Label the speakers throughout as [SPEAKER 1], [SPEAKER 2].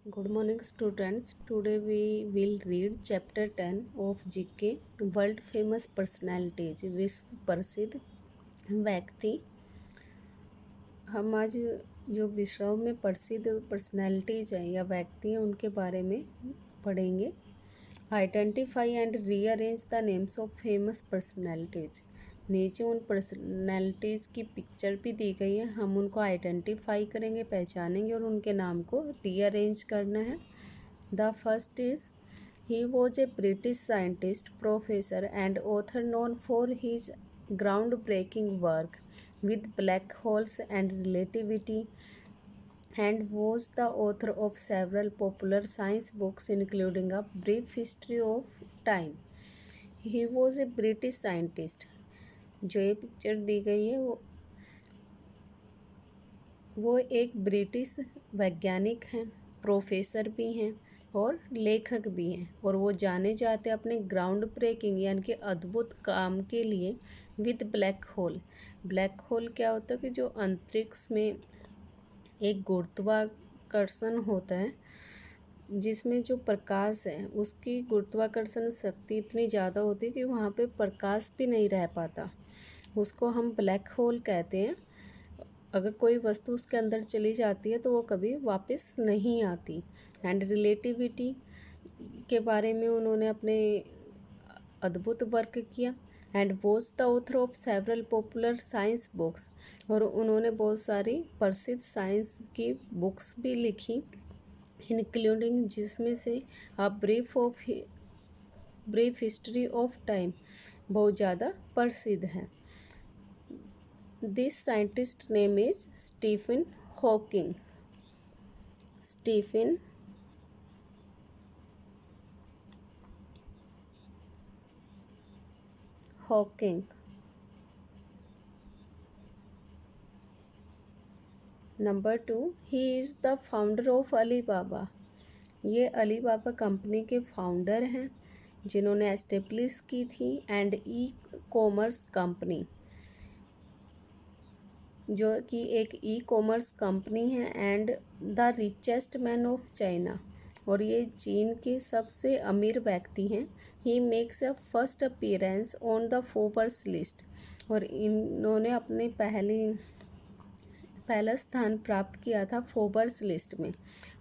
[SPEAKER 1] Good morning, students. Today we will read chapter 10 of GK World Famous Personalities विश्व प्रसिद्ध व्यक्ति। हम आज जो विश्व में प्रसिद्ध पर्सनैलिटीज हैं या व्यक्ति हैं उनके बारे में पढ़ेंगे। Identify and rearrange the names of famous personalities. नीचे उन पर्सनैलिटीज़ की पिक्चर भी दी गई है, हम उनको आइडेंटिफाई करेंगे, पहचानेंगे और उनके नाम को रीअरेंज करना है। The first is he was a British scientist, professor and author known for his ground breaking work with black holes and relativity, and was the author of several popular science books including A Brief History of Time. He was a British scientist. जो ये picture दी गई है वो एक British वैज्ञानिक हैं, professor भी हैं और लेखक भी हैं, और वो जाने जाते अपने ग्राउंड ब्रेकिंग यानी कि अद्भुत काम के लिए with black hole. Black hole क्या होता है कि जो अंतरिक्ष में एक गुरुत्वाकर्षण होता है जिसमें जो प्रकाश है उसकी गुरुत्वाकर्षण शक्ति इतनी ज़्यादा होती है कि वहाँ पे प्रकाश भी नहीं रह पाता, उसको हम ब्लैक होल कहते हैं। अगर कोई वस्तु उसके अंदर चली जाती है तो वो कभी वापस नहीं आती। एंड रिलेटिविटी के बारे में उन्होंने अपने अद्भुत वर्क किया। And was the author of several popular science books, और उन्होंने बहुत सारी प्रसिद्ध साइंस की बुक्स भी लिखी, इंक्लूडिंग जिसमें से a brief history of time बहुत ज़्यादा प्रसिद्ध है। This scientist name is Stephen Hawking. Stephen Hawking. Number 2, he is the founder of Alibaba. ये अलीबाबा कंपनी के फाउंडर हैं जिन्होंने एस्टेब्लिश की थी। एंड ई कॉमर्स कंपनी, जो कि एक ई कॉमर्स कंपनी है। And the richest man of China, और ये चीन के सबसे अमीर व्यक्ति हैं। He makes a first appearance on the Forbes list, और इन्होंने अपने पहला स्थान प्राप्त किया था फोर्ब्स लिस्ट में।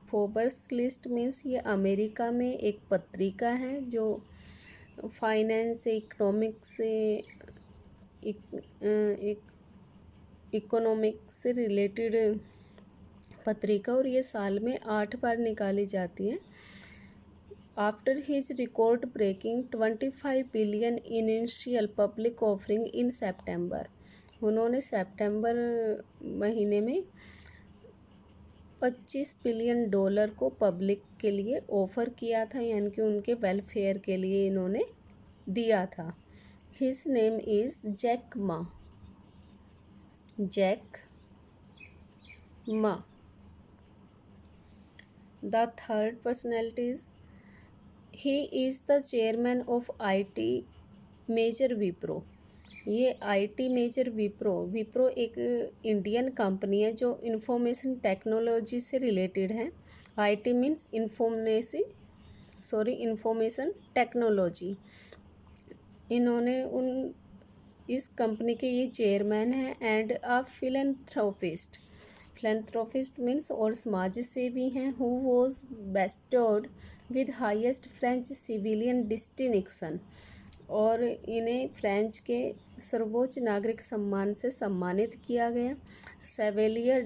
[SPEAKER 1] फोर्ब्स लिस्ट मीन्स ये अमेरिका में एक पत्रिका है जो फाइनेंस से, इकोनॉमिक्स से, इकोनॉमिक्स से रिलेटेड पत्रिका, और ये साल में 8 बार निकाली जाती है। After his record breaking 25 billion initial public offering in September, उन्होंने सितंबर महीने में 25 बिलियन डॉलर को पब्लिक के लिए ऑफ़र किया था, यानी कि उनके वेलफेयर के लिए इन्होंने दिया था। His name is Jack Ma. Jack Ma. The third personality is he is the chairman of IT major Wipro. ये IT मेजर विप्रो एक इंडियन कंपनी है जो इंफॉर्मेशन टेक्नोलॉजी से रिलेटेड है। IT means information technology. इन्होंने इस कंपनी के ये चेयरमैन हैं। एंड अ फिलेंथ्रोपिस्ट मीन्स और समाज सेवी हैं। Who was bestowed with highest French civilian distinction, और इन्हें फ्रेंच के सर्वोच्च नागरिक सम्मान से सम्मानित किया गया। Chevalier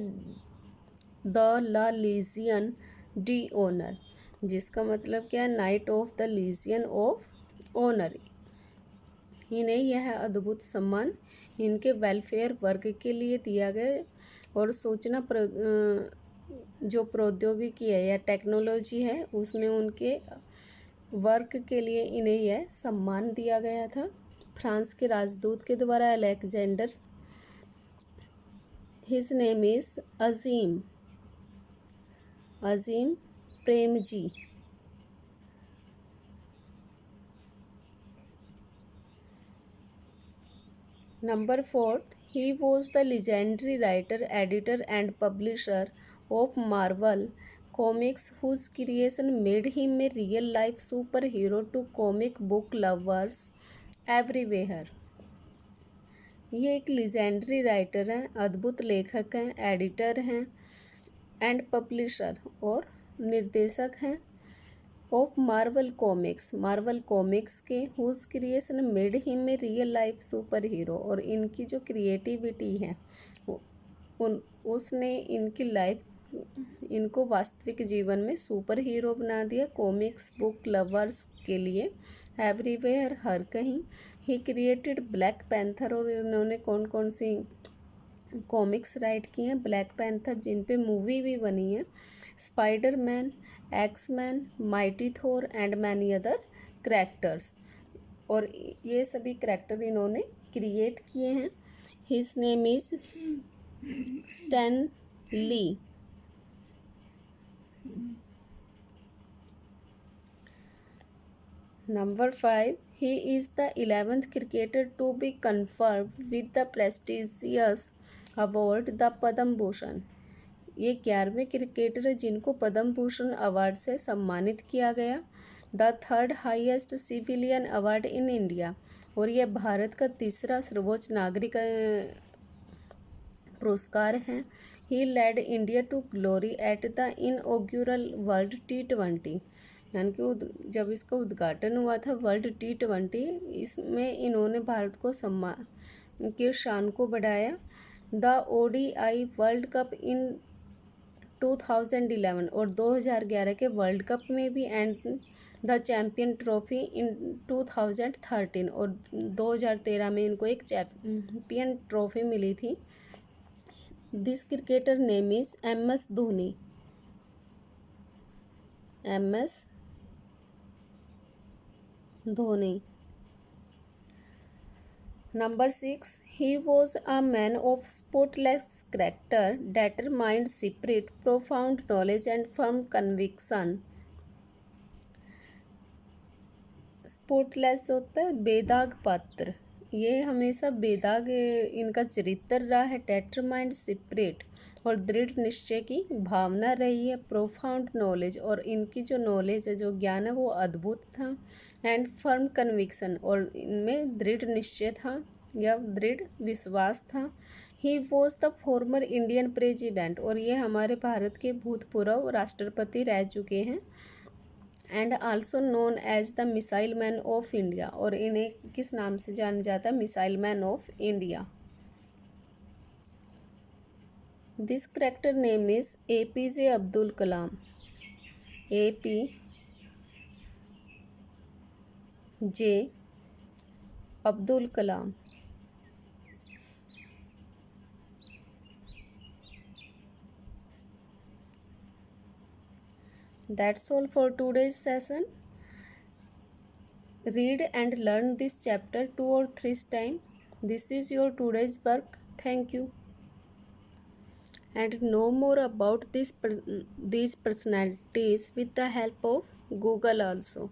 [SPEAKER 1] de la Legion d'honneur, जिसका मतलब क्या है, knight of the Legion of Honour. इन्हें यह अद्भुत सम्मान इनके वेलफेयर वर्क के लिए दिया गया, और जो प्रौद्योगिकी है या टेक्नोलॉजी है उसमें उनके वर्क के लिए इन्हें यह सम्मान दिया गया था फ्रांस के राजदूत के द्वारा, Alexander. His name is Azim Premji. Number 4, he was the legendary writer, editor and publisher of Marvel comics whose creation made him a real life superhero to comic book lovers everywhere. ये एक लेजेंडरी राइटर हैं, अद्भुत लेखक हैं, editor हैं and publisher और निर्देशक हैं ऑफ मार्वल कॉमिक्स के whose creation made him a real life super hero. और इनकी जो क्रिएटिविटी है उन उसने इनकी लाइफ इनको वास्तविक जीवन में सुपर हीरो बना दिया कॉमिक्स बुक लवर्स के लिए एवरीवेयर हर कहीं। He created black panther. और इन्होंने कौन कौन सी कॉमिक्स राइट की हैं? ब्लैक पैंथर जिन पे मूवी भी बनी है, Spiderman, X Man, mighty Thor and many other characters. और ये सभी करैक्टर इन्होंने क्रिएट किए हैं। His name is Stan Lee. Number 5. He is the 11th cricketer to be conferred with the prestigious award the Padma Bhushan. ये 11वें क्रिकेटर है जिनको पद्म भूषण अवार्ड से सम्मानित किया गया। The third highest civilian award in India. और यह भारत का तीसरा सर्वोच्च नागरिक पुरस्कार है। He led India to glory at the inaugural World T20। यानी कि जब इसका उद्घाटन हुआ था वर्ल्ड T20, इसमें इन्होंने भारत को सम्मान के शान को बढ़ाया। द ODI वर्ल्ड कप इन 2011 और 2011 के वर्ल्ड कप में भी and the champion trophy in 2013 और 2013 में इनको एक चैम्पियन ट्रॉफी मिली थी। This cricketer name is MS Dhoni. MS Dhoni. Number 6. He was a man of spotless character, determined spirit, profound knowledge and firm conviction. Spotless होता है बेदाग पात्र। ये हमेशा बेदाग इनका चरित्र रहा है। डेटरमाइंड स्पिरिट और दृढ़ निश्चय की भावना रही है। प्रोफाउंड नॉलेज और इनकी जो नॉलेज है, जो ज्ञान है, वो अद्भुत था। एंड फर्म कन्विक्शन और इनमें दृढ़ निश्चय था या दृढ़ विश्वास था। He was the former Indian president. और ये हमारे भारत के भूतपूर्व राष्ट्रपति रह चुके हैं। And also known as the missile man of India. और इन्हें किस नाम से जाना जाता है? Missile man of India. This character name is APJ Abdul Kalam. APJ Abdul Kalam. That's all for today's session. Read and learn this chapter 2 or 3 times. This is your today's work. Thank you. And know more about these personalities with the help of Google also.